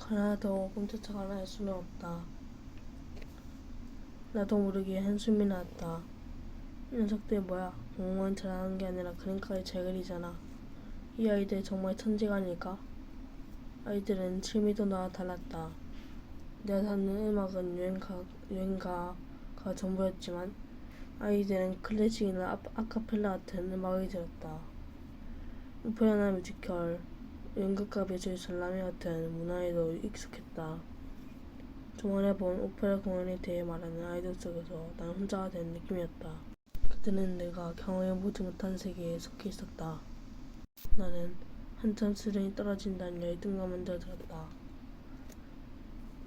하나도 꼼짝짝 안 할 수는 없다. 나도 모르게 한숨이 나왔다. 이 녀석들 뭐야? 공무원 잘하는 게 아니라 그림까지 잘 그리잖아. 이 아이들 정말 천재가 아닐까? 아이들은 취미도 나와 달랐다. 내가 듣는 음악은 유행가가 전부였지만 아이들은 클래식이나 아카펠라 같은 음악을 들었다. 오페라나 뮤지컬, 연극과 미술 전람회 같은 문화에도 익숙했다. 저번에 본 오페라 공연에 대해 말하는 아이들 속에서 난 혼자가 된 느낌이었다. 그때는 내가 경험해보지 못한 세계에 속해 있었다. 나는 한참 수준이 떨어진다는 열등감을 들었다.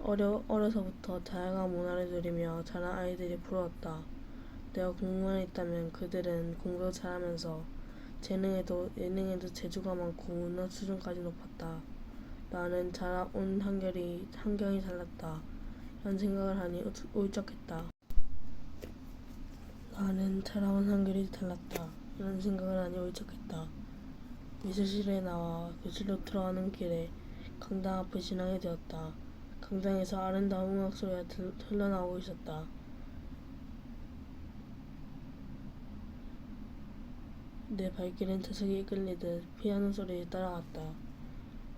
어려서부터 다양한 문화를 누리며 자란 아이들이 부러웠다. 내가 공무원에 있다면 그들은 공부도 잘하면서 예능에도 재주가 많고 문화 수준까지 높았다. 나는 자라온 환경이 달랐다. 이런 생각을 하니 울적했다. 나는 자라온 환경이 달랐다. 이런 생각을 하니 울적했다. 미술실에 나와 교실로 들어가는 길에 강당 앞을 지나게 되었다. 강당에서 아름다운 음악 소리가 흘러나오고 있었다. 내 발길은 자석이 이끌리듯 피아노 소리에 따라갔다.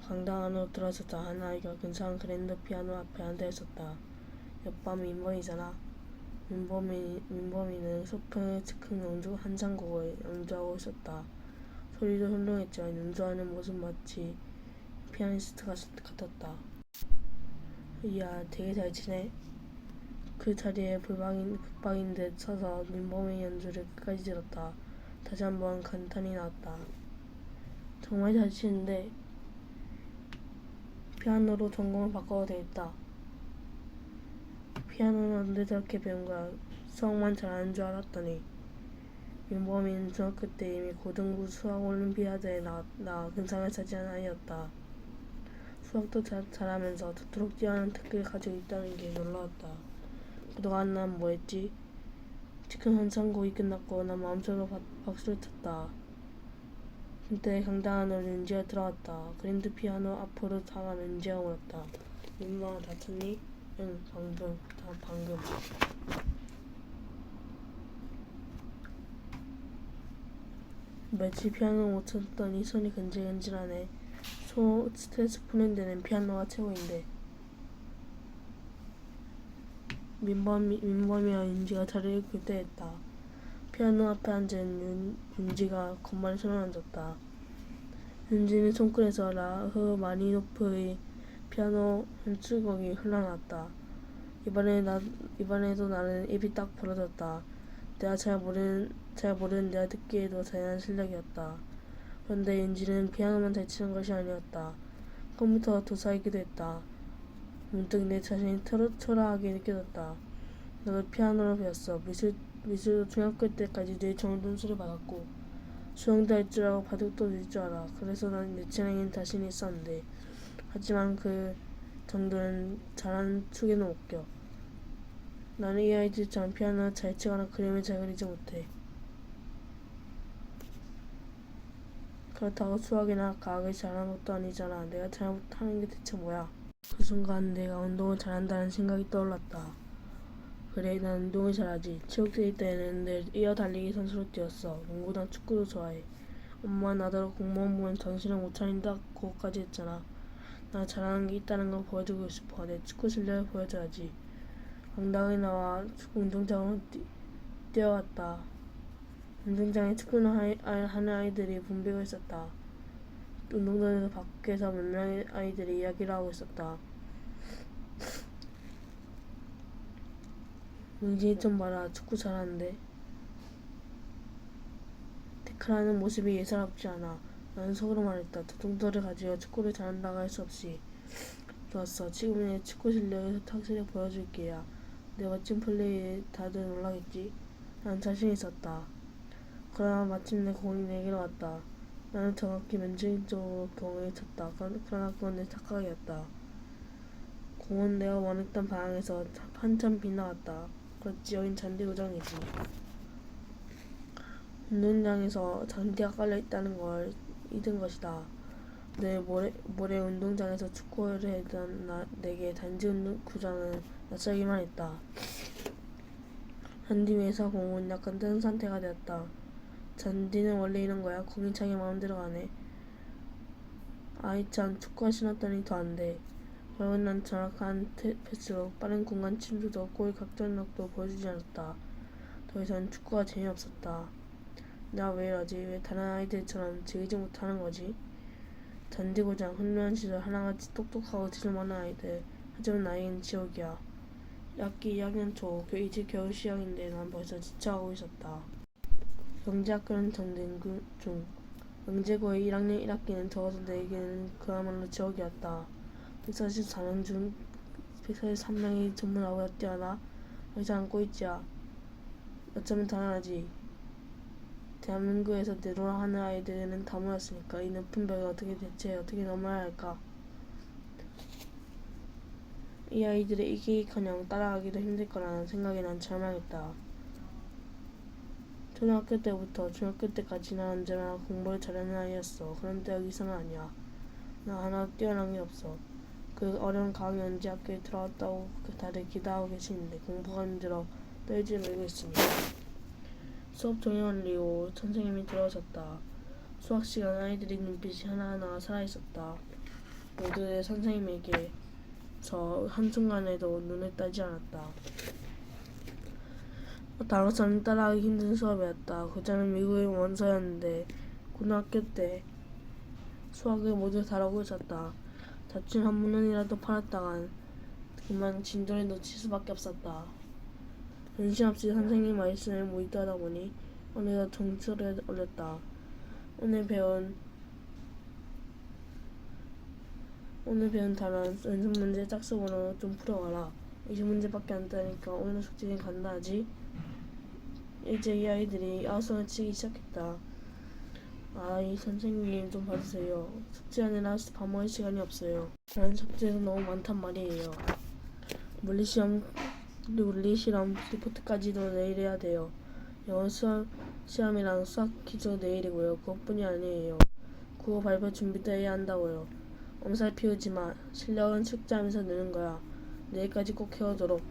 강당 안으로 들어서자 한 아이가 근사한 그랜드 피아노 앞에 앉아 있었다. 옆방 민범이잖아. 민범이는 소풍의 즉흥 연주 한 장곡을 연주하고 있었다. 소리도 훌륭했지만 연주하는 모습 마치 피아니스트 같았다. 이야, 되게 잘 치네. 그 자리에 붙박인 듯 서서 민범의 연주를 끝까지 들었다. 다시 한번 감탄이 나왔다. 정말 잘 치는데 피아노로 전공을 바꿔도 되겠다. 피아노는 언제 저렇게 배운 거야? 수학만 잘하는 줄 알았더니. 민범이는 중학교 때 이미 고등부 수학 올림피아드에 나와 근상을 차지한 아이였다. 수학도 잘하면서 저토록 뛰어난 특기를 가지고 있다는 게 놀라웠다. 그동안 난 뭐했지? 즉흥 한창곡이 끝났고 난 마음속으로 박수를 쳤다. 그때 강당 안으로 윤지가 들어왔다. 그랜드 피아노 앞으로 다가간 윤지가 물었다. 민범아, 다쳤니? 응, 방금. 며칠 피아노 못 쳤더니 손이 근질근질하네. 스트레스 푸는 데는 피아노가 최고인데. 민범이와 윤지가 자리를 교대했다. 피아노 앞에 앉은 윤지가 건반에 손을 얹었다. 윤지는 손끝에서 라흐마니노프의 피아노 연주곡이 흘러나왔다. 이번에도 나는 입이 딱 벌어졌다. 내가 잘 모르는 내가 듣기에도 대단한 실력이었다. 그런데 윤지는 피아노만 잘 치는 것이 아니었다. 컴퓨터가 도사이기도 했다. 문득 내 자신이 초라하게 느껴졌다. 나도 피아노를 배웠어. 미술도 중학교 때까지 늘 좋은 점수를 받았고 수영도 할 줄 알고 바둑도 칠 줄 알아. 그래서 난 내 재능엔 자신이 있었는데 하지만 그 정도는 잘하는 축에는 못 껴. 나는 이 아이들처럼 피아노를 잘 치거나 그림을 잘 그리지 못해. 그렇다고 수학이나 과학을 잘하는 것도 아니잖아. 내가 잘못하는 게 대체 뭐야? 그 순간 내가 운동을 잘한다는 생각이 떠올랐다. 그래, 난 운동을 잘하지. 체육대회 때는 늘 이어달리기 선수로 뛰었어. 농구나 축구도 좋아해. 엄마 나더러 공무원 보면 정신을 못 차린다고까지 했잖아. 나 잘하는 게 있다는 걸 보여주고 싶어. 내 축구 실력을 보여줘야지. 강당에 나와 운동장으로 뛰어갔다. 운동장에 축구를 하는 아이들이 붐비고 있었다. 운동장에서 밖에서 몇 명의 아이들이 이야기를 하고 있었다. 윤진이 좀 봐라. 축구 잘하는데. 태클하는 모습이 예사롭지 않아. 나는 속으로 말했다. 저 정도를 가지고 축구를 잘한다고 할 수 없이. 좋았어. 지금 내 축구 실력을 확실히 보여줄게야. 내 멋진 플레이에 다들 놀라겠지? 난 자신 있었다. 그러나 마침내 공이 내게로 왔다. 나는 정확히 맨주인 쪽으로 공을 쳤다. 그러나 그건 내 착각이었다. 공은 내가 원했던 방향에서 한참 빗나갔다. 그렇지, 여긴 잔디구장이지. 운동장에서 잔디가 깔려있다는 걸 잊은 것이다. 내 모래 운동장에서 축구를 했던 내게 단지 구장은 낯설기만 했다. 잔디 위에서 공은 약간 뜬 상태가 되었다. 잔디는 원래 이런 거야. 공이 자기 마음대로 가네. 아이 참, 축구화 신었더니 더 안 돼. 결국 난 정확한 패스로 빠른 공간 침투도 골 각전력도 보여주지 않았다. 더 이상 축구가 재미없었다. 나 왜 이러지? 왜 다른 아이들처럼 즐기지 못하는 거지? 잔디고장, 훈련 시절 하나같이 똑똑하고 지름 많은 아이들. 하지만 나에겐 지옥이야. 학기 2학년 초, 이제 겨울 시작인데 난 벌써 지쳐가고 있었다. 경제학교는 전쟁 중. 영재고의 1학년 1학기는 적어도 내게는 그야말로 지옥이었다. 144명 중 143명이 전문화고에 뛰어나 의사 안고 있지야. 어쩌면 당연하지. 대한민국에서 내로라 하는 아이들은 다 모였으니까 이 높은 벽을 대체 어떻게 넘어야 할까? 이 아이들의 이기기커녕 따라가기도 힘들 거라는 생각에 난 절망했다. 초등학교 때부터 중학교 때까지 난 언제나 공부를 잘하는 아이였어. 그런데 여기서는 아니야. 나 하나 뛰어난 게 없어. 그 어려운 가을이 언제 학교에 들어왔다고 다들 기대하고 계시는데 공부가 힘들어 떨지 말고 있으니. 수업 종이 울리고 선생님이 들어오셨다. 수학 시간 아이들의 눈빛이 하나하나 살아있었다. 모두들 선생님에게서 한순간에도 눈을 떼지 않았다. 다른 따라하기 힘든 수업이었다. 고자는 미국의 원서였는데 고등학교 때 수학을 모두 다루고 있었다. 자취 한 문헌이라도 팔았다간 그만 진도를 놓칠 수밖에 없었다. 정신없이 선생님 말씀을 모의하다 보니 어느덧 정초를 올렸다. 오늘 배운 단원 연습 문제 짝수번호 좀 풀어와라. 20문제밖에 안 되니까 오늘 숙제는 간단하지? 이제 이 아이들이 아우성을 치기 시작했다. 아이 선생님 좀 봐주세요. 숙제하느라 밥 먹을 시간이 없어요. 다른 숙제도 너무 많단 말이에요. 물리시험 리포트까지도 내일 해야 돼요. 영어 시험이랑 수학 퀴즈도 내일이고요. 그것뿐이 아니에요. 국어 발표 준비도 해야 한다고요. 엄살 피우지 마. 실력은 숙제하면서 느는 거야. 내일까지 꼭 해오도록.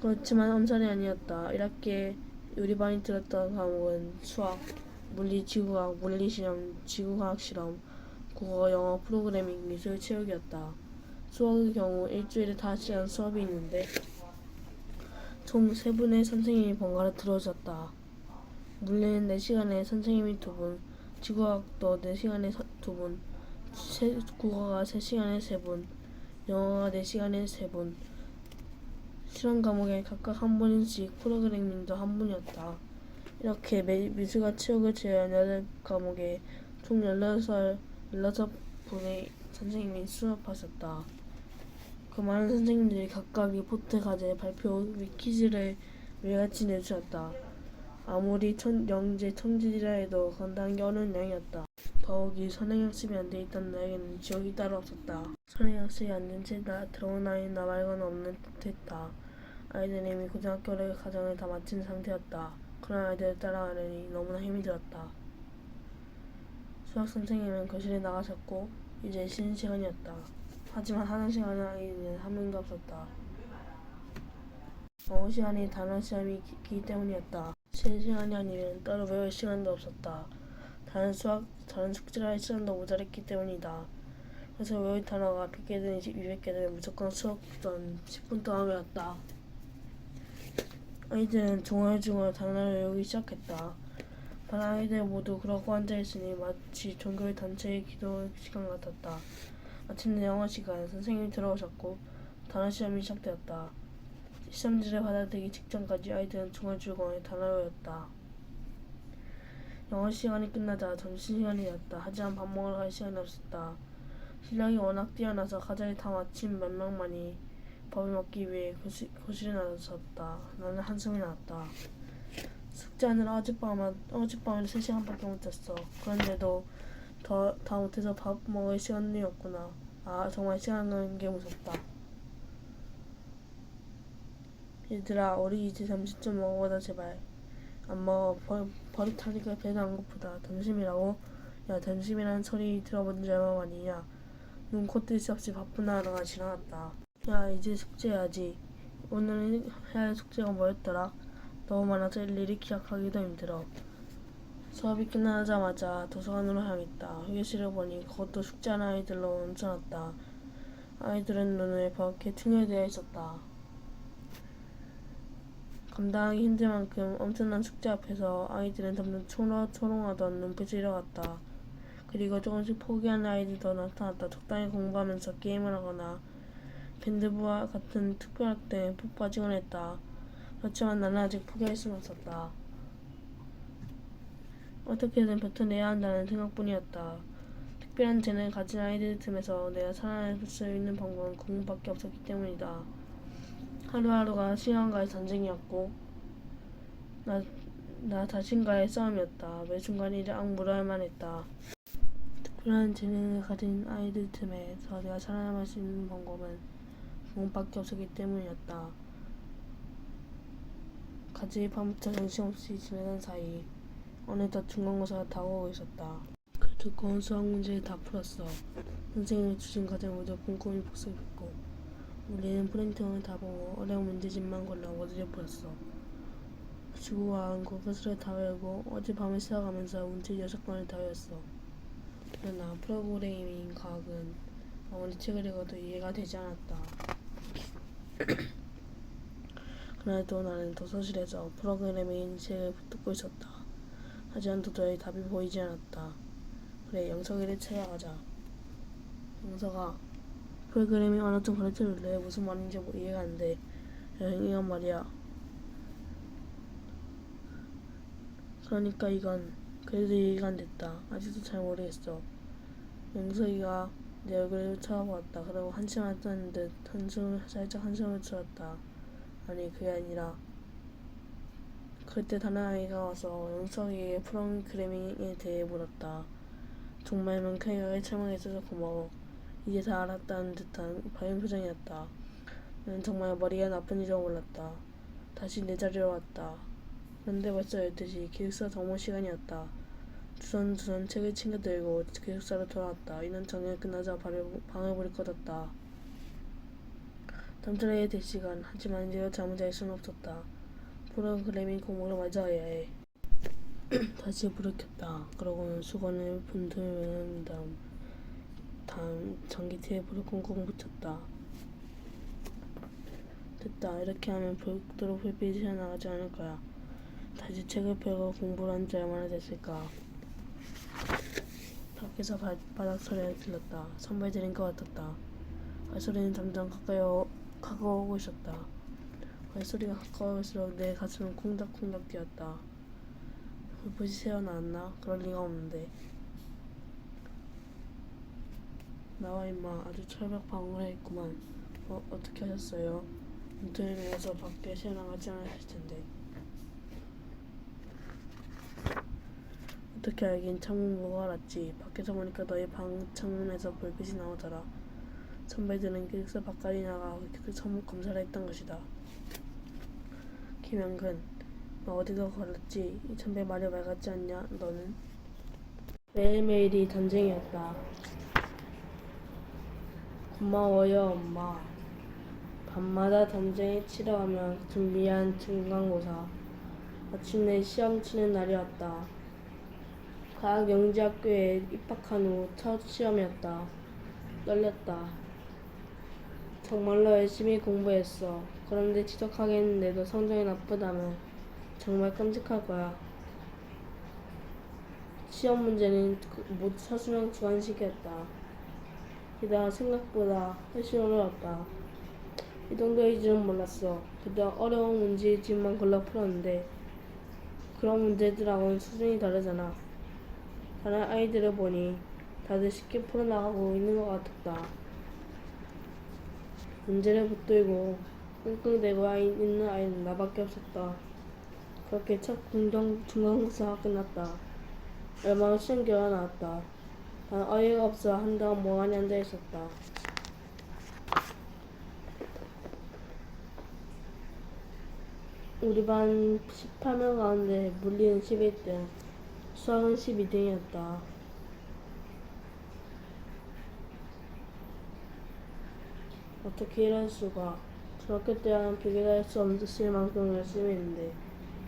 그렇지만 엄살이 아니었다. 1학기에 우리 반이 들었던 과목은 수학, 물리, 지구과학, 물리시험, 지구과학 실험, 국어, 영어, 프로그래밍, 미술, 체육이었다. 수학의 경우 일주일에 5시간 수업이 있는데 총 3분의 선생님이 번갈아 들어오셨다. 물리는 4시간에 선생님이 2분, 지구과학도 4시간에 2분, 국어가 3시간에 3분, 영어가 4시간에 3분, 실험 과목에 각각 한 분씩, 프로그래밍도 한 분이었다. 이렇게 미술과 체육을 제외한 8과목에 총 16분의 선생님이 수업하셨다. 그 많은 선생님들이 각각 리포트, 과제, 발표, 퀴즈를 매일같이 내주셨다. 아무리 영재 천재이라 해도 감당하기 어려운 양이었다. 더욱이 선행학습이 안 돼 있던 나에게는 지옥이 따로 없었다. 선행학습이 안 된 채 들어온 아이는 나 말고는 없는 듯했다. 아이들은 이미 고등학교를 과정을 다 마친 상태였다. 그런 아이들을 따라가려니 너무나 힘이 들었다. 수학 선생님은 거실에 나가셨고 이제 쉬는 시간이었다. 하지만 화장실 가는 아이는 한 명도 없었다. 영어 시간이 단어 시험이 있기 때문이었다. 쉬는 시간이 아니면 따로 외울 시간도 없었다. 다른 숙제를 할 시간도 모자랐기 때문이다. 그래서 외울 단어가 100개든 200개든 무조건 수업은 10분 동안 외웠다. 아이들은 중얼중얼 단어를 외우기 시작했다. 반 아이들 모두 그러고 앉아있으니 마치 종교의 단체의 기도 시간 같았다. 마침내 영어 시간, 선생님이 들어오셨고 단어 시험이 시작되었다. 시험지를 받아들이기 직전까지 아이들은 중얼중얼 단어를 외웠다. 영어 시간이 끝나자 점심시간이 되었다. 하지만 밥 먹으러 갈 시간이 없었다. 실력이 워낙 뛰어나서 과제를 다 마친 몇 명만이 밥을 먹기 위해 교실에 나섰다. 나는 한숨이 나왔다. 숙제하느라 어젯밤에 3시간밖에 못 잤어. 그런데도 다 못해서 밥 먹을 시간이 없구나. 아, 정말 시간 가는 게 무섭다. 얘들아, 우리 이제 점심 좀 먹어보자 제발. 안 먹어. 버릇하니까 배도 안 고프다. 점심이라고? 야, 점심이라는 소리 들어본 지 얼마 만이냐. 눈, 코, 뜰 새 없이 바쁜 하루가 지나갔다. 야, 이제 숙제해야지. 오늘 해야 할 숙제가 뭐였더라? 너무 많아서 일일이 기억하기도 힘들어. 수업이 끝나자마자 도서관으로 향했다. 휴게실을 보니 그것도 숙제하는 아이들로 넘쳐났다. 아이들은 눈을 버겋게 퉁여되어 있었다. 감당하기 힘들 만큼 엄청난 숙제 앞에서 아이들은 점점 초롱하던 눈빛을 잃어갔다. 그리고 조금씩 포기하는 아이들도 나타났다. 적당히 공부하면서 게임을 하거나 밴드부와 같은 특별학대에 푹 빠지곤 했다. 그렇지만 나는 아직 포기할 수는 없었다. 어떻게든 뱉어내야 한다는 생각뿐이었다. 특별한 재능을 가진 아이들 틈에서 내가 살아날 수 있는 방법은 공부밖에 없었기 때문이다. 하루하루가 시간과의 전쟁이었고 나 자신과의 싸움이었다. 매 순간 이를 악물어야만 했다. 특별한 재능을 가진 아이들 틈에서 내가 살아남을 수 있는 방법은 공부밖에 없었기 때문이었다. 가지 밤부터 정신없이 지내던 사이 어느덧 중간고사가 다가오고 있었다. 그 두꺼운 수학 문제를 다 풀었어. 선생님이 주신 과제 모두 꼼꼼히 복습했고 우리는 프린팅을 다 보고 어려운 문제집만 골라 모두를 풀었어. 지구과학은 국어수를 다 외우고 어젯밤을 새어가면서 문제 6권을 다 외웠어. 그러나 프로그래밍 과학은 아무리 책을 읽어도 이해가 되지 않았다. 그날도 나는 도서실에서 프로그래밍 책을 붙들고 있었다. 하지만 도저히 답이 보이지 않았다. 그래, 영석이를 찾아가자. 영석아, 프로그래밍 언어 좀 가르쳐줄래? 무슨 말인지 이해가 안 돼. 이건 말이야. 그러니까 이건 그래도 이해가 안 됐다. 아직도 잘 모르겠어. 영석이가 내 얼굴을 쳐다보았다. 그리고 한참을 떠는 듯 살짝 한숨을 쉬었다. 아니, 그게 아니라 그때 다른 아이가 와서 영석이에게 프로그래밍에 대해 물었다. 정말 명쾌하게 설명해줘서 고마워. 이제 다 알았다는 듯한 밝은 표정이었다. 나는 정말 머리가 나쁜지 도 몰랐다. 다시 내 자리로 왔다. 그런데 벌써 12시 기숙사 정모 시간이었다. 두손 책을 챙겨들고 기숙사로 돌아왔다. 이는 정리가 끝나자 방을 불이 꺼졌다. 잠자리에 될 시간. 하지만 이제도 잠을 잘 수는 없었다. 프로그래밍 공부를 마저 해야 해. 다시 불을 켰다. 그러고는 수건을 분tur은 다음 전기티에 불을 꽁꽁 붙였다. 됐다. 이렇게 하면 별도로 불빛이 새어나가지 않을 거야. 다시 책을 펴고 공부를 한 지 얼마나 됐을까. 밖에서 바닥 소리가 들렸다. 선발 들린 것 같았다. 발소리는 점점 가까워오고 있었다. 발소리가 가까울수록 내 가슴은 콩닥콩닥 뛰었다. 불빛이 새어나왔나? 그럴 리가 없는데. 나와 임마. 아주 철벽 방어를 했구만. 어떻게 하셨어요? 문틈을 내서 밖에 새어나가지 않았을 텐데. 어떻게 알긴 창문 보고 알았지. 밖에서 보니까 너희 방 창문에서 불빛이 나오더라. 선배들은 기숙사 바깥이 나가 그 검사를 했던 것이다. 김영근, 너 어디서 걸었지? 이 선배 말이 맑았지 않냐? 너는? 매일매일이 전쟁이었다. 고마워요, 엄마. 밤마다 전쟁에 치러가며 준비한 중간고사. 마침내 시험 치는 날이 왔다. 과학영재학교에 입학한 후 첫 시험이었다. 떨렸다. 정말로 열심히 공부했어. 그런데 지독하겠는데도 성적이 나쁘다면 정말 끔찍할 거야. 시험 문제는 모두 서술형 주관식이었다. 게다가 생각보다 훨씬 어려웠다. 이 정도일 줄은 몰랐어. 그저 어려운 문제집만 골라 풀었는데 그런 문제들하고는 수준이 다르잖아. 다른 아이들을 보니 다들 쉽게 풀어나가고 있는 것 같았다. 문제를 붙들고 끙끙대고 있는 아이는 나밖에 없었다. 그렇게 첫 중간고사가 끝났다. 얼마 후 시험 결과가 나왔다. 난 어이가 없어 한동안 멍하니 앉아있었다. 우리 반 18명 가운데 물리는 11등, 수학은 12등이었다. 어떻게 이럴 수가. 저렇게 때랑 비교도 할 수 없을 만큼 열심히 했는데.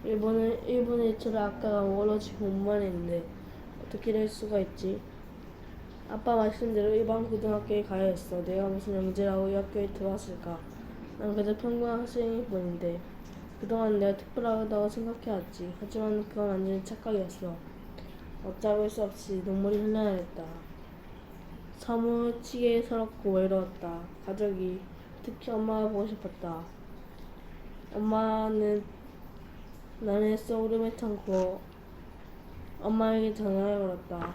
일본의 일처를 아까가 오로지 공부만 했는데 어떻게 이럴 수가 있지? 아빠 말씀대로 일반 고등학교에 가야 했어. 내가 무슨 영재라고 이 학교에 들어왔을까? 난 그저 평범한 학생일 뿐인데 그동안 내가 특별하다고 생각해왔지. 하지만 그건 완전히 착각이었어. 어쩌할 수 없이 눈물이 흘러야 했다. 사무치게 서럽고 외로웠다. 가족이, 특히 엄마가 보고 싶었다. 엄마는 나는 소름에 참고 엄마에게 전화를 걸었다.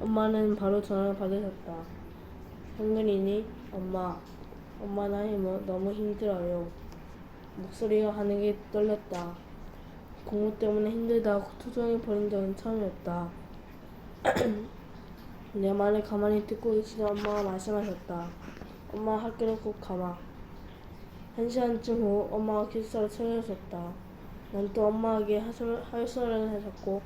엄마는 바로 전화를 받으셨다. 현근이니? 엄마. 엄마 나 너무 힘들어요. 목소리가 가늘게 떨렸다. 공부 때문에 힘들다고 투정해 버린 적은 처음이었다. 내 말을 가만히 듣고 계시던 엄마가 말씀하셨다. 엄마 학교로 꼭 가봐. 1시간쯤 후 엄마가 기숙사로 찾아오셨다. 난 또 엄마에게 하소연을 하셨고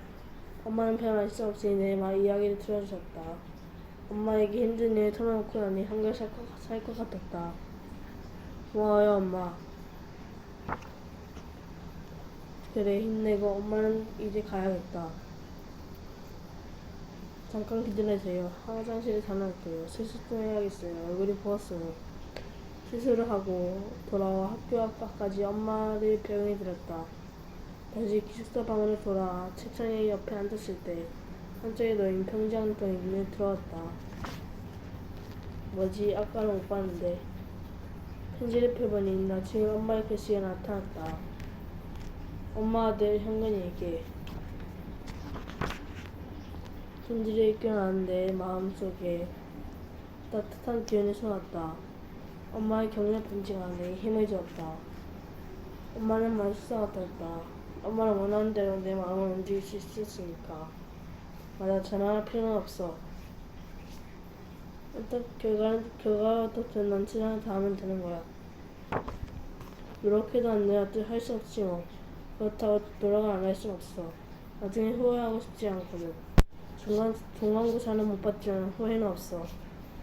엄마는 별 말씀 없이 내 이야기를 들어주셨다. 엄마에게 힘든 일을 털어놓고 나니 한결 살 것 같았다. 고마워요 엄마. 그래 힘내고 엄마는 이제 가야겠다. 잠깐 기다려주세요. 화장실에 다녀올게요. 세수 좀 해야겠어요. 얼굴이 부었어요. 세수를 하고 돌아와 학교 앞까지 엄마를 병원에 들었다. 다시 기숙사 방으로 돌아와 책상 옆에 앉았을 때 한쪽에 놓인 편지 한 통이 눈에 들어왔다. 뭐지? 아까는 못 봤는데. 편지를 펴보니 나중에 엄마의 글씨가 나타났다. 엄마 아들 현근이에게. 편지를 읽고 나는데 마음속에 따뜻한 기운이 솟았다. 엄마의 격려 편지가 내게 힘을 주었다. 엄마는 말수사 같았다. 엄마는 원하는 대로 내 마음을 움직일 수 있었으니까. 맞아, 전화할 필요는 없어. 결과가 어떻든 난 최선을 다하면 되는 거야. 이렇게도 안 돼. 할 수 없지 뭐. 그렇다고 노력을 안 할 순 없어. 나중에 후회하고 싶지 않거든. 중간고사는 못 봤지만 후회는 없어.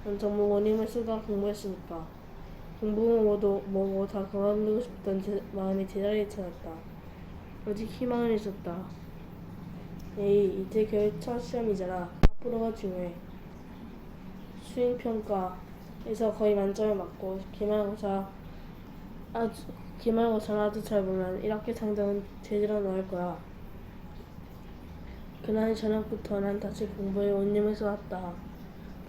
난 정말 원임을 쏟아 공부했으니까. 공부는 뭐고 다 그만두고 싶던 마음이 제자리에 찾았다. 오직 희망은 있었다. 에이, 이제 교육 첫 시험이잖아. 앞으로가 중요해. 수행평가에서 거의 만점을 맞고 기말고사는 아주 잘 보면 1학기 상정은 제대로 나올 거야. 그날 저녁부터 난 다시 공부에 온님을 쏟았다.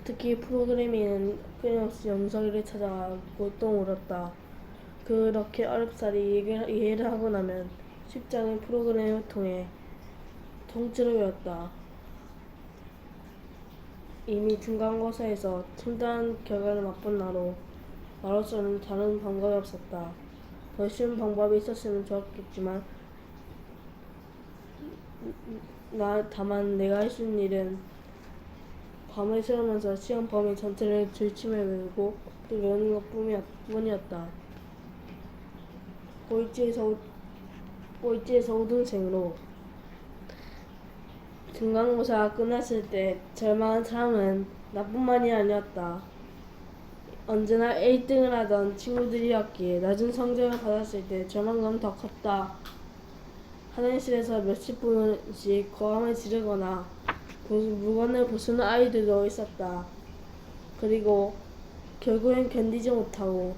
특히 프로그래밍은 끊임없이 영석이를 찾아가고 또 울었다. 그렇게 어렵사리 이해를 하고 나면 쉽지 않은 프로그램을 통해 통째로 외웠다. 이미 중간고사에서 참다한 결과를 맛본 나로서는 다른 방법이 없었다. 더 쉬운 방법이 있었으면 좋았겠지만 다만 내가 할 수 있는 일은 밤을 새우면서 시험 범위 전체를 들침에 외우고 또 외우는 것 뿐이었다. 꼴찌에서 우등생으로 중간고사가 끝났을 때 절망한 사람은 나뿐만이 아니었다. 언제나 1등을 하던 친구들이었기에 낮은 성적을 받았을 때 절망감은 더 컸다. 화장실에서 몇십 분씩 고함을 지르거나 물건을 부수는 아이들도 있었다. 그리고 결국엔 견디지 못하고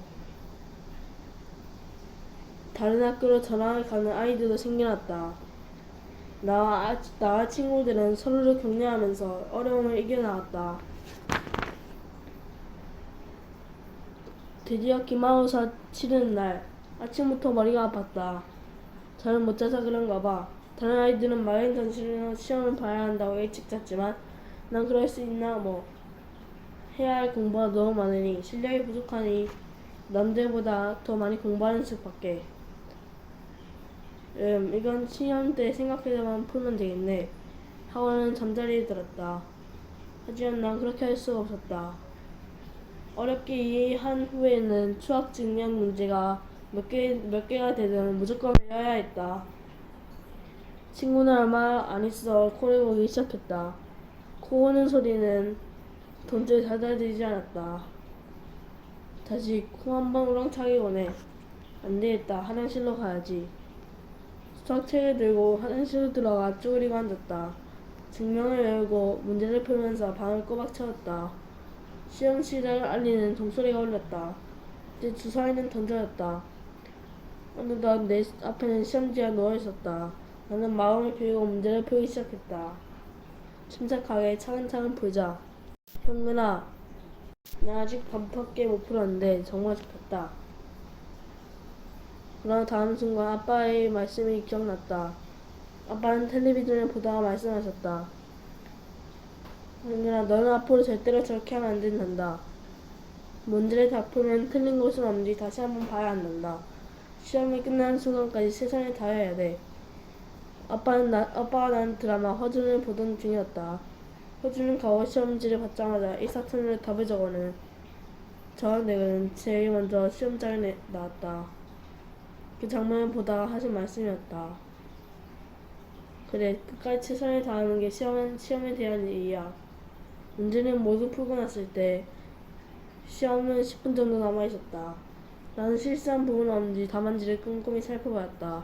다른 학교로 전학을 가는 아이들도 생겨났다. 나와 친구들은 서로를 격려하면서 어려움을 이겨나갔다. 드디어 기말고사 치르는 날, 아침부터 머리가 아팠다. 잠을 못 자서 그런가 봐. 다른 아이들은 마련 전시로 시험을 봐야 한다고 일찍 잤지만 난 그럴 수 있나 뭐. 해야 할 공부가 너무 많으니 실력이 부족하니 남들보다 더 많이 공부하는 척밖에. 이건 시험 때 생각해서만 풀면 되겠네. 학원은 잠자리에 들었다. 하지만 난 그렇게 할 수가 없었다. 어렵게 이해한 후에는 수학 증명 문제가 몇 개가 되든 무조건 외워야 했다. 친구는 얼마 안 있어 코를 고기 시작했다. 코 고는 소리는 돈줄 받아들이지 않았다. 다시 코 한 번 우렁차게 오네. 안 되겠다. 화장실로 가야지. 수학책을 들고 화장실로 들어가 쭈그리고 앉았다. 증명을 외우고 문제를 풀면서 방을 꼬박 채웠다. 시험 시작을 알리는 종소리가 울렸다. 이제 주사위는 던져졌다. 어느덧 내 앞에는 시험지가 누워있었다. 나는 마음을 비우고 문제를 풀기 시작했다. 침착하게 차근차근 풀자. 현근아, 나 아직 반밖에 못 풀었는데 정말 좋겠다. 그러나 다음 순간 아빠의 말씀이 기억났다. 아빠는 텔레비전을 보다가 말씀하셨다. 현근아, 너는 앞으로 절대로 저렇게 하면 안 된단다. 문제를 다 풀면 틀린 곳은 없는지 다시 한번 봐야 한단다. 시험이 끝나는 순간까지 최선을 다해야 돼. 아빠가 난 드라마 허준을 보던 중이었다. 허준은 과거 시험지를 받자마자 일사천리로 답을 적어는 저와 내가는 제일 먼저 시험장에 나왔다. 그 장면을 보다가 하신 말씀이었다. 그래, 끝까지 최선을 다하는 게 시험에 대한 일이야. 문제는 모두 풀고 났을 때 시험은 10분 정도 남아있었다. 나는 실수한 부분 없는지 답안지를 꼼꼼히 살펴보았다.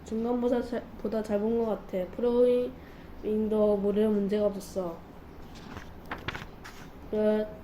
중간보다 잘 본 것 같아. 프로그래밍도 무료로 문제가 없었어. 끝.